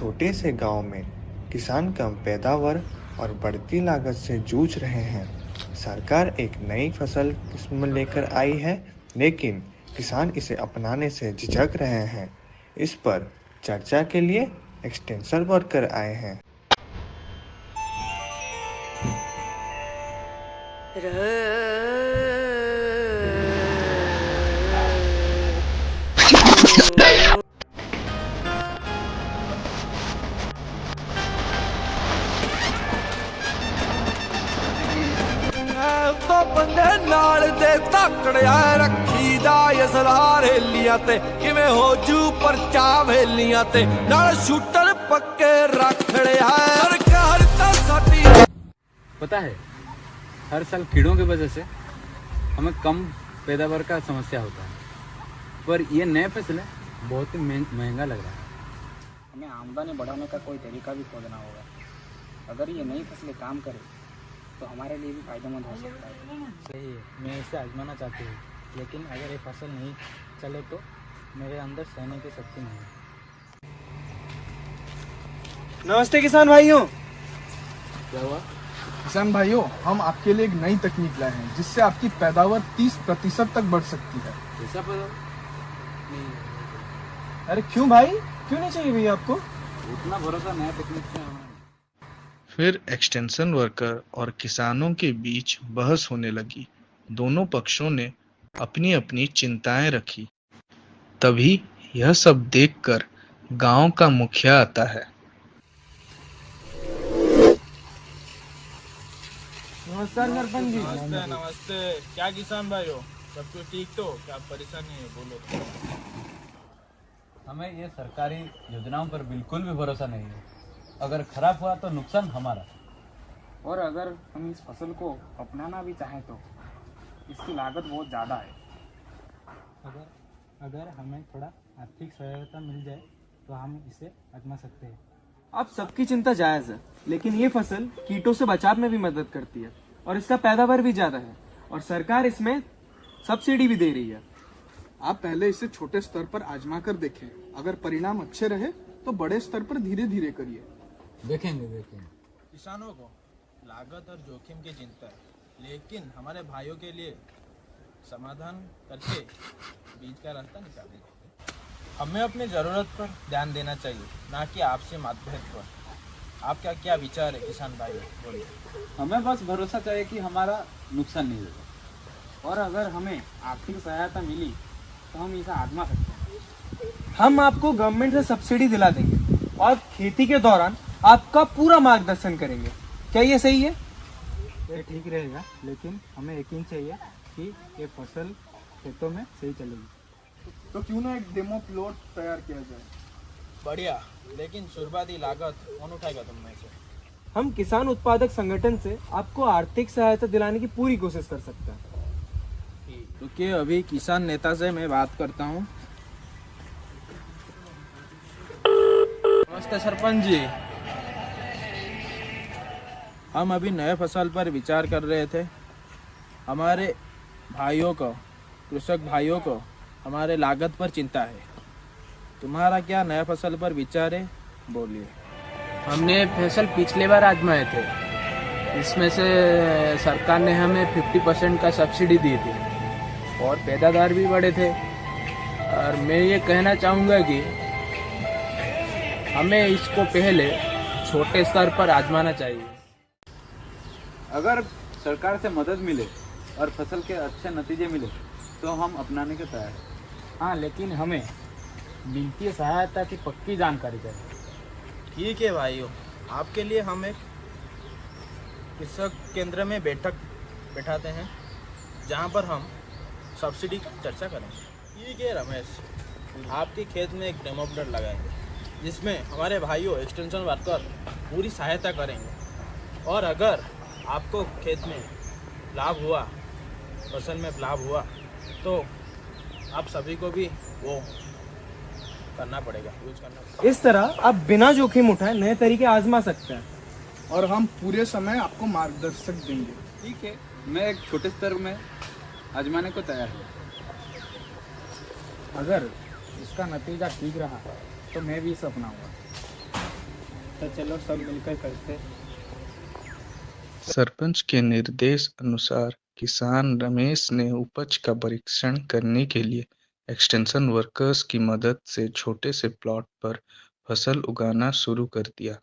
छोटे से गांव में किसान कम पैदावार और बढ़ती लागत से जूझ रहे हैं। सरकार एक नई फसल किस्म लेकर आई है, लेकिन किसान इसे अपनाने से झिझक रहे हैं। इस पर चर्चा के लिए एक्सटेंशन वर्कर आए हैं। तो बंदे नाल दे तकड़िया रखी दा असलार हेलियां ते किवें हो जू परचा वेलियां ते नाल शूटर पक्के रखड़े है सरकार ता साडी। पता है, हर साल कीड़ों की वजह से हमें कम पैदावार का समस्या होता है, पर ये नए फसलें बहुत ही महंगा लग रहा है। हमें आमदनी बढ़ाने का कोई तरीका भी खोजना होगा। अगर ये नई फसलें काम करें तो हमारे लिए भी फायदेमंद हो सकता है। सही है, मैं इसे आजमाना चाहती हूँ, लेकिन अगर ये फसल नहीं चले तो मेरे अंदर सहने की शक्ति नहीं है। नमस्ते किसान भाइयों। क्या हुआ? किसान भाइयों, हम आपके लिए एक नई तकनीक लाए हैं जिससे आपकी पैदावार 30% तक बढ़ सकती है। ऐसा पता अरे क्यों भाई, क्यों नहीं चाहिए भैया आपको? उतना भरोसा नया टेक्निक से हमें। फिर एक्सटेंशन वर्कर और किसानों के बीच बहस होने लगी। दोनों पक्षों ने अपनी अपनी चिंताएं रखी। तभी यह सब देखकर गांव का मुखिया आता है। नमस्कार सरपंच जी। नमस्ते नमस्ते। क्या किसान भाइयों, सब कुछ ठीक तो? क्या परेशानी है, बोलो। हमें ये सरकारी योजनाओं पर बिल्कुल भी भरोसा नहीं है। अगर खराब हुआ तो नुकसान हमारा। और अगर हम इस फसल को अपनाना भी चाहें तो इसकी लागत बहुत ज़्यादा है। अगर हमें थोड़ा आर्थिक सहायता मिल जाए तो हम इसे आजमा सकते हैं। आप सबकी चिंता जायज़ है, लेकिन ये फसल कीटों से बचाव में भी मदद करती है और इसका पैदावार भी ज़्यादा है और सरकार इसमें सब्सिडी भी दे रही है। आप पहले इसे छोटे स्तर पर आजमा कर देखें। अगर परिणाम अच्छे रहे तो बड़े स्तर पर धीरे धीरे करिए। देखेंगे। किसानों को लागत और जोखिम की चिंता है, लेकिन हमारे भाइयों के लिए समाधान करके बीच का रास्ता निकालेंगे। हमें अपनी ज़रूरत पर ध्यान देना चाहिए, ना कि आपसे मतभेद पर। आपका क्या विचार है किसान भाइयों, बोलिए। हमें बस भरोसा चाहिए कि हमारा नुकसान नहीं होगा। और अगर हमें आर्थिक सहायता मिली तो हम इसे आजमा सकते हैं। हम आपको गवर्नमेंट से सब्सिडी दिला देंगे और खेती के दौरान आपका पूरा मार्गदर्शन करेंगे। क्या ये सही है? ये ठीक रहेगा, लेकिन हमें यकीन चाहिए कि ये फसल खेतों में सही चलेगी। तो क्यों ना एक डेमो प्लॉट तैयार किया जाए। बढ़िया, लेकिन शुरुआती लागत कौन उठाएगा तुम में से? हम किसान उत्पादक संगठन से आपको आर्थिक सहायता दिलाने की पूरी कोशिश कर सकते हैं। क्योंकि अभी किसान नेता से मैं बात करता हूँ। नमस्ते सरपंच जी। हम अभी नए फसल पर विचार कर रहे थे। हमारे भाइयों को, कृषक भाइयों को हमारे लागत पर चिंता है। तुम्हारा क्या नया फसल पर विचार है, बोलिए। हमने फसल पिछले बार आजमाए थे, इसमें से सरकार ने हमें 50% का सब्सिडी दी थी और पैदावार भी बढ़े थे। और मैं ये कहना चाहूँगा कि हमें इसको पहले छोटे स्तर पर आजमाना चाहिए। अगर सरकार से मदद मिले और फसल के अच्छे नतीजे मिले तो हम अपनाने के तैयार हैं। हाँ, लेकिन हमें वित्तीय सहायता की पक्की जानकारी चाहिए। ठीक है भाइयों, आपके लिए हम एक कृषक केंद्र में बैठाते हैं, जहाँ पर हम सब्सिडी की चर्चा करेंगे। ठीक है रमेश, आपके खेत में एक डेमो प्लॉट लगाएंगे जिसमें हमारे भाइयों एक्सटेंशन वर्कर पूरी सहायता करेंगे। और अगर आपको खेत में लाभ हुआ, फसल में लाभ हुआ, तो आप सभी को भी वो करना पड़ेगा, यूज करना पड़ेगा। इस तरह आप बिना जोखिम उठाए नए तरीके आजमा सकते हैं और हम पूरे समय आपको मार्गदर्शक देंगे। ठीक है, मैं एक छोटे स्तर में आजमाने को तैयार हूँ। अगर इसका नतीजा ठीक रहा तो मैं भी इसे अपनाऊंगा। तो चलो सब मिलकर करते हैं। सरपंच के निर्देश अनुसार किसान रमेश ने उपज का परीक्षण करने के लिए एक्सटेंशन वर्कर्स की मदद से छोटे से प्लॉट पर फसल उगाना शुरू कर दिया।